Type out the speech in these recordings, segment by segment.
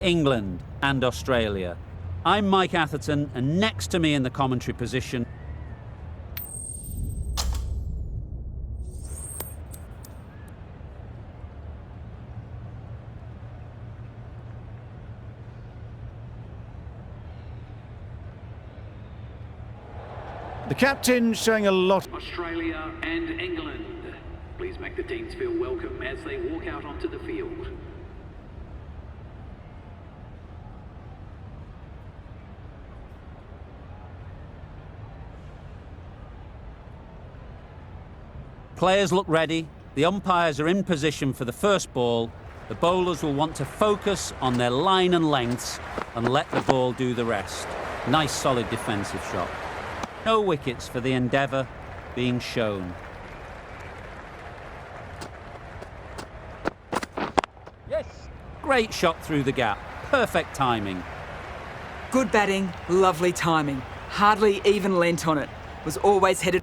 England and Australia. I'm Mike Atherton, and next to me in the commentary position, the captain showing a lot. Australia and England. Please make the teams feel welcome as they walk out onto the field. players look ready, the umpires are in position for the first ball. The bowlers will want to focus on their line and lengths and let the ball do the rest. Nice solid defensive shot. No wickets for the endeavour being shown. Yes! Great shot through the gap. Perfect timing. Good batting, lovely timing. Hardly even lent on it. Was always headed.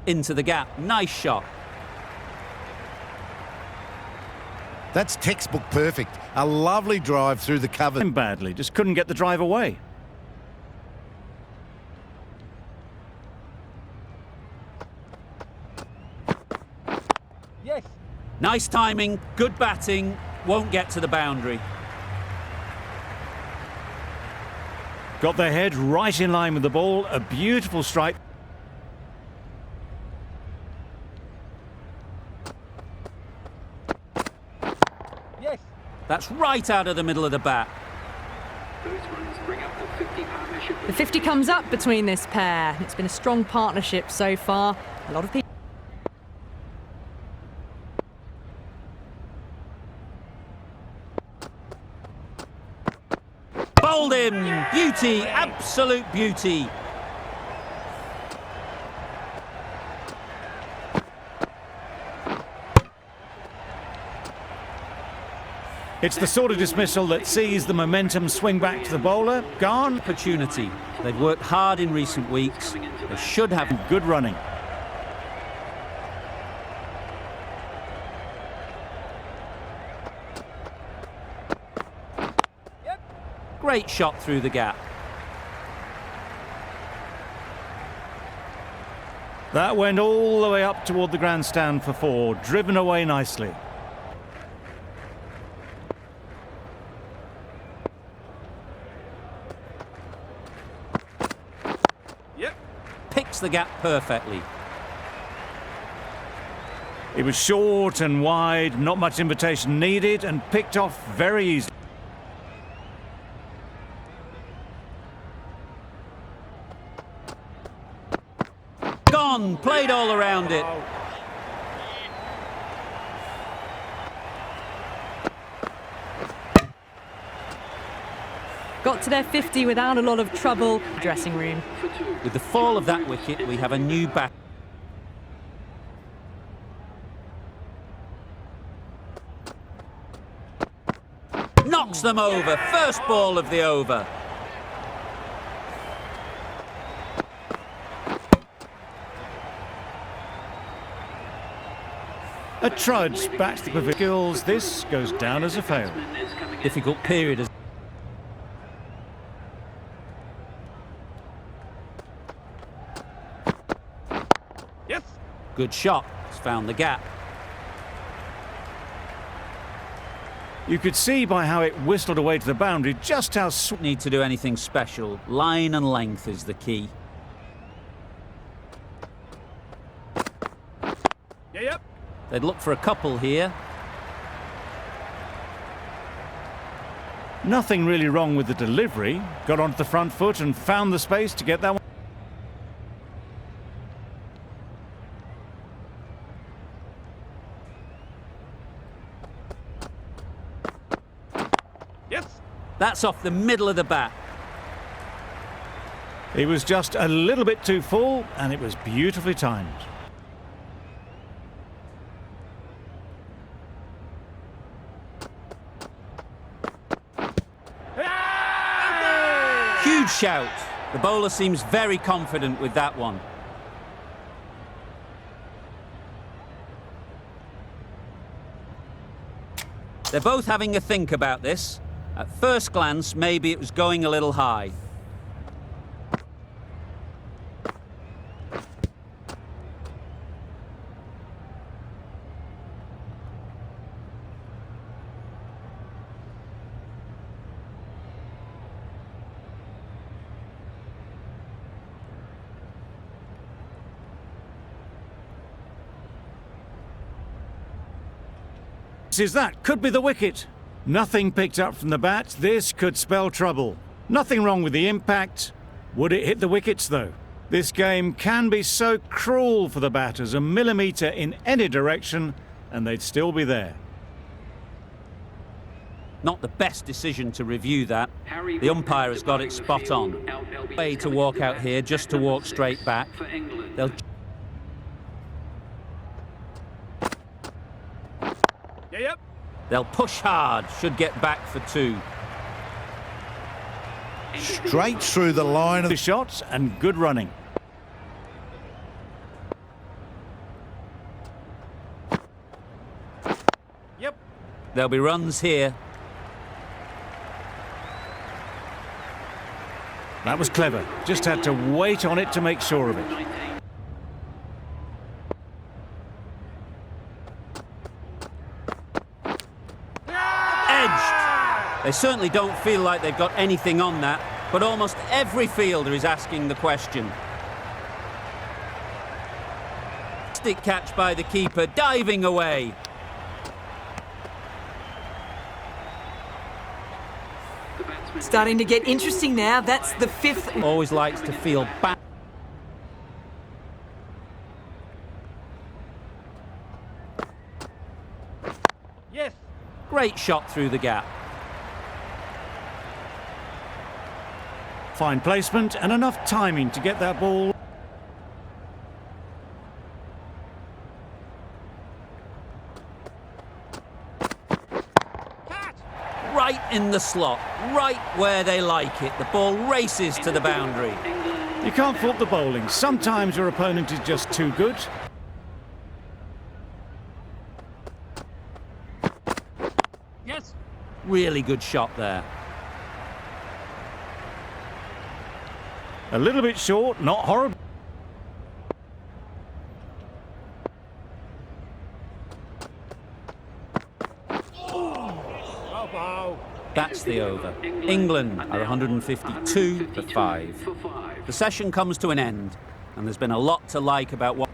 Into the gap. Nice shot. That's textbook perfect. A lovely drive through the cover. Badly, just couldn't get the drive away. Yes. Nice timing, good batting, won't get to the boundary. Got their head right in line with the ball, a beautiful strike. Yes. That's right out of the middle of the bat. Those runs bring up the 50 partnership. The 50 comes up between this pair. It's been a strong partnership so far. A lot of people. Bowled him! Beauty, absolute beauty. It's the sort of dismissal that sees the momentum swing back to the bowler. Gone. Opportunity. They've worked hard in recent weeks. They should have Good running. great shot through the gap. That went all the way up toward the grandstand for four, driven away nicely. Picks the gap perfectly. It was short and wide, not much invitation needed, and picked off very easily. Gone, played all around it. Got to their 50 without a lot of trouble. Dressing room. With the fall of that wicket, we have a new bat. Knocks them over. First ball of the over. A trudge back to the pavilions. This goes down as a fail. Difficult period. Yes. Good shot. It's found the gap. You could see by how it whistled away to the boundary just how Need to do anything special. Line and length is the key. They'd look for a couple here. nothing really wrong with the delivery. Got onto the front foot and found the space to get that one. That's off the middle of the bat. It was just a little bit too full, and it was beautifully timed. Huge shout. The bowler seems very confident with that one. They're both having a think about this. At first glance, maybe it was going a little high. Is that could be the wicket. Nothing picked up from the bat. This could spell trouble. Nothing wrong with the impact. Would it hit the wickets though? This game can be so cruel for the batters. A millimetre in any direction and they'd still be there. Not the best decision to review that. Harry The umpire has got it departing the spot on. field. LB Way to coming walk to out bat here just at to number walk 6 straight back. for England. They'll They'll push hard, should get back for 2. Straight through the line of The shots and good running. There'll be runs here. That was clever. Just had to wait on it to make sure of it. 19. Edged. They certainly don't feel like they've got anything on that, but almost every fielder is asking the question. Stick catch by the keeper, diving away. The batsman Starting to get interesting now. That's the 5th. Always likes to feel back. Yes. Great shot through the gap. Fine placement and enough timing to get that ball. Right in the slot, right where they like it. The ball races to the boundary. You can't fault the bowling. Sometimes your opponent is just too good. Really good shot there. A little bit short, not horrible. That's the over. England are 152 for 5. for 5. The session comes to an end, and there's been a lot to like about what.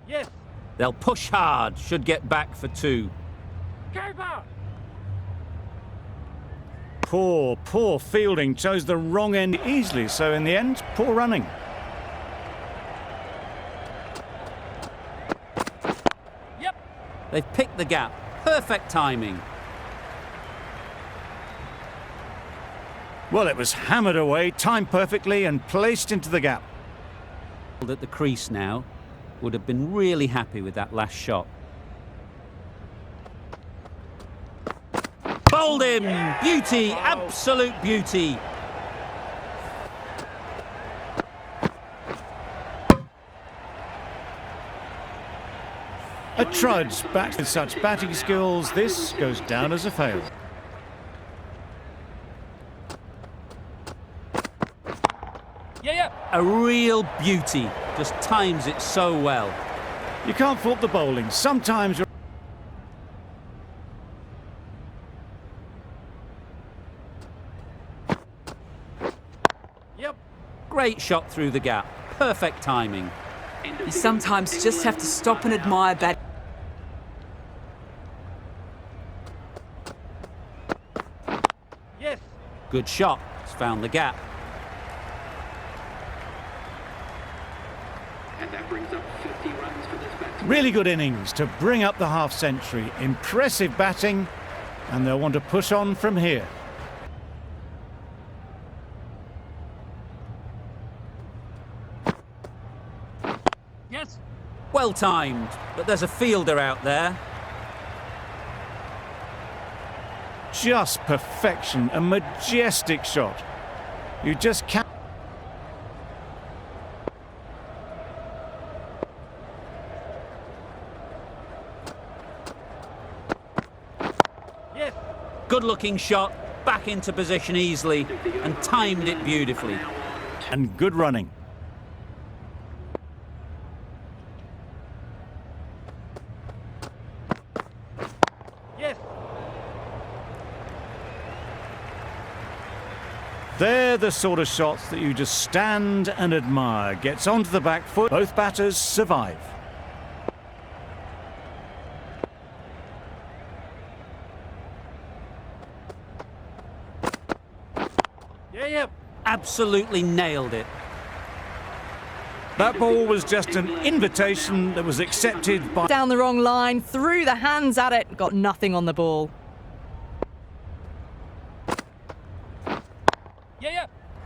Yes. They'll push hard, should get back for 2. Poor fielding. Chose the wrong end easily, so in the end, poor running. They've picked the gap. Perfect timing. Well, it was hammered away, timed perfectly and placed into the gap. At the crease now, would have been really happy with that last shot. Bowled him! Beauty, absolute beauty. A trudge back with such batting skills, this goes down as a fail. A real beauty. Just times it so well. You can't fault the bowling. Sometimes you're... Great shot through the gap. Perfect timing. You sometimes just have to stop and admire that. Good shot. It's found the gap. And that brings up 50 runs for this batsman. Really good innings to bring up the half-century. Impressive batting, and they'll want to push on from here. Well timed, but there's a fielder out there. Just perfection, a majestic shot. You just can't... Good-looking shot, back into position easily, and timed it beautifully. And good running. They're the sort of shots that you just stand and admire. Gets onto the back foot. Both batters survive. Absolutely nailed it. That ball was just an invitation that was accepted by... Down the wrong line, threw the hands at it, got nothing on the ball.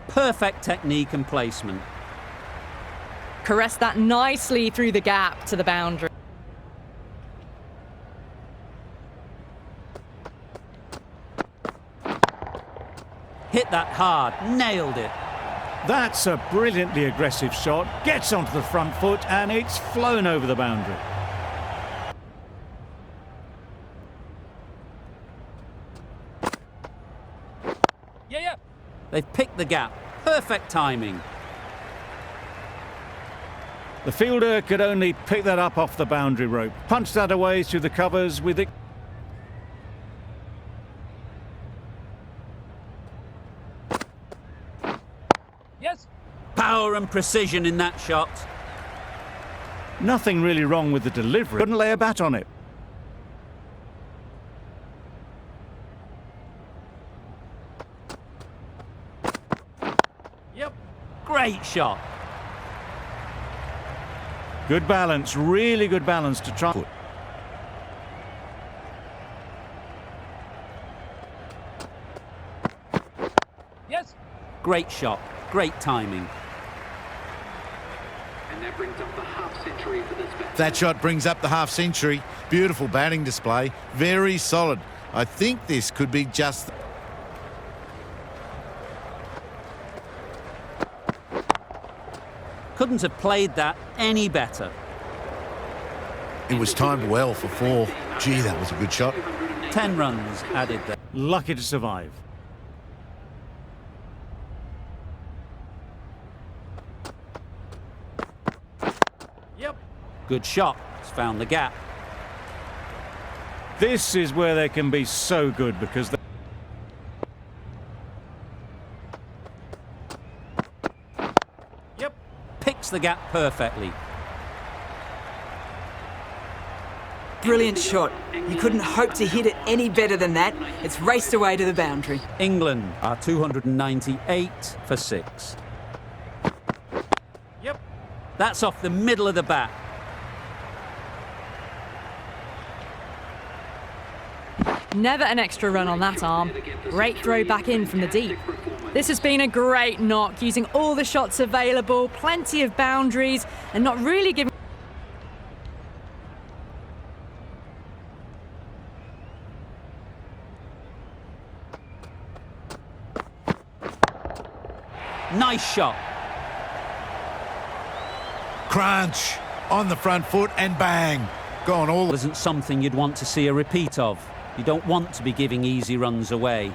Perfect technique and placement. Caressed that nicely through the gap to the boundary. Hit that hard, nailed it. That's a brilliantly aggressive shot. Gets onto the front foot and it's flown over the boundary. They've picked the gap. Perfect timing. The fielder could only pick that up off the boundary rope. Punched that away through the covers with it. Power and precision in that shot. Nothing really wrong with the delivery. Couldn't lay a bat on it. Great shot. Good balance, really good balance to try. Great shot, great timing. And that brings up the half century for this bat. That shot brings up the half century. Beautiful batting display. Very solid. I think this could be just... Couldn't have played that any better. It was timed well for 4. Gee, that was a good shot. 10 runs added there. Lucky to survive. Good shot. It's found the gap. This is where they can be so good because they... Picks the gap perfectly. Brilliant shot. You couldn't hope to hit it any better than that. It's raced away to the boundary. England are 298 for 6. That's off the middle of the bat. Never an extra run on that arm. Great throw back in from the deep. This has been a great knock, using all the shots available, plenty of boundaries, and not really giving... Nice shot. Crunch on the front foot and bang. Gone all... Isn't something you'd want to see a repeat of. You don't want to be giving easy runs away.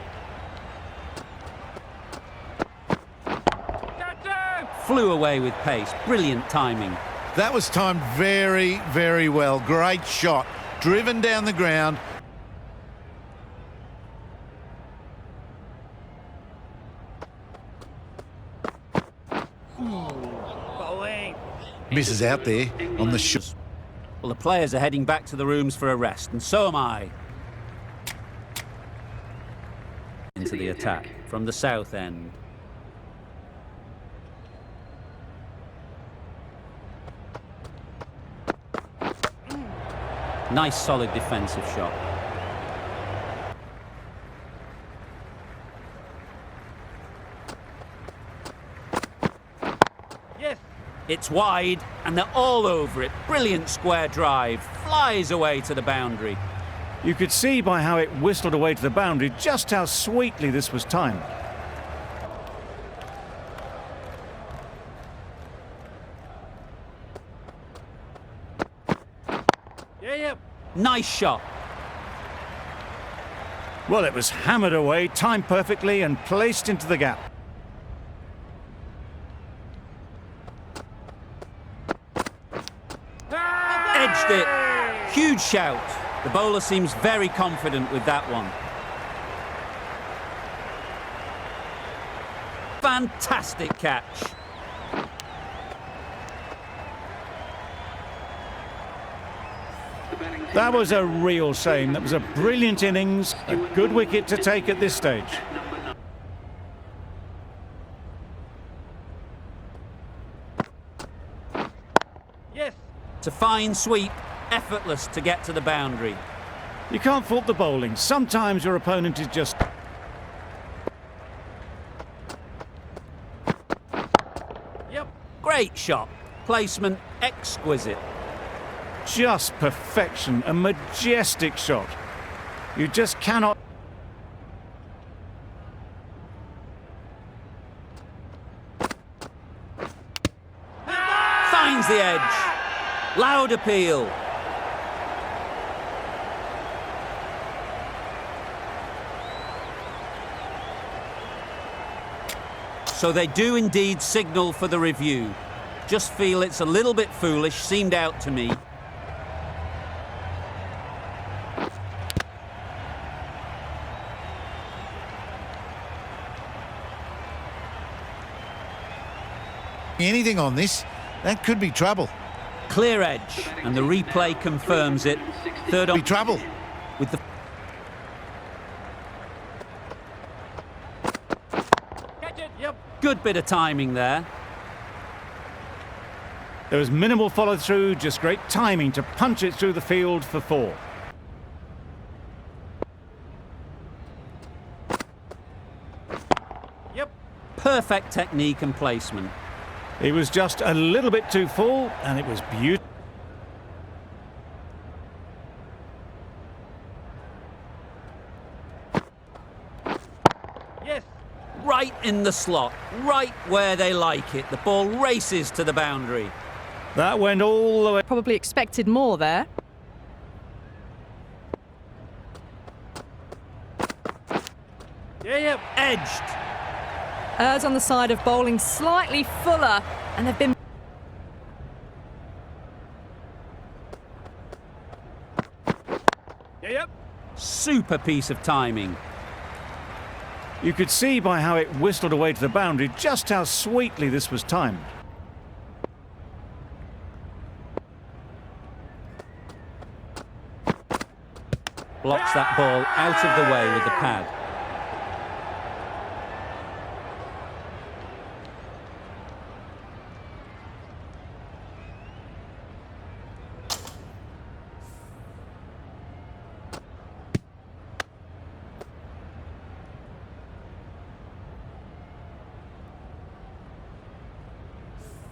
Flew away with pace. Brilliant timing. That was timed very, very well. Great shot. Driven down the ground. Misses out there on the shot. Well, the players are heading back to the rooms for a rest, and so am I. Into the attack from the south end. Nice solid defensive shot. It's wide and they're all over it. Brilliant square drive. Flies away to the boundary. You could see by how it whistled away to the boundary just how sweetly this was timed. Nice shot. Well, it was hammered away, timed perfectly and placed into the gap. Edged it. Huge shout. The bowler seems very confident with that one. Fantastic catch. That was a real shame. That was a brilliant innings, a good wicket to take at this stage. Yes. It's a fine sweep, effortless to get to the boundary. You can't fault the bowling. Sometimes your opponent is just... Great shot. Placement exquisite. just perfection, a majestic shot. You just cannot... Finds the edge. Loud appeal. So they do indeed signal for the review. Just feel it's a little bit foolish, seemed out to me. Anything on this, that could be trouble. Clear edge, and the replay confirms it. Third on Be trouble. with the... Good bit of timing there. There was minimal follow-through, just great timing to punch it through the field for 4. Perfect technique and placement. It was just a little bit too full, and it was beautiful. Right in the slot, right where they like it. The ball races to the boundary. That went all the way. Probably expected more there. Edged. Errs on the side of bowling slightly fuller, and they've been... Super piece of timing. You could see by how it whistled away to the boundary just how sweetly this was timed. Blocks that ball out of the way with the pad.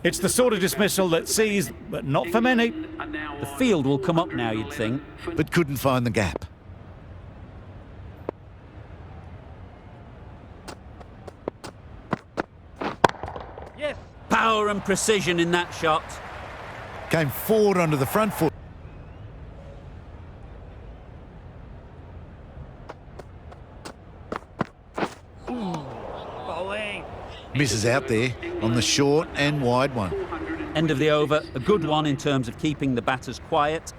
It's the sort of dismissal that sees, but not for many. The field will come up now, you'd think. But couldn't find the gap. Power and precision in that shot. Came forward onto the front foot. Misses out there on the short and wide one. End of the over. A good one in terms of keeping the batters quiet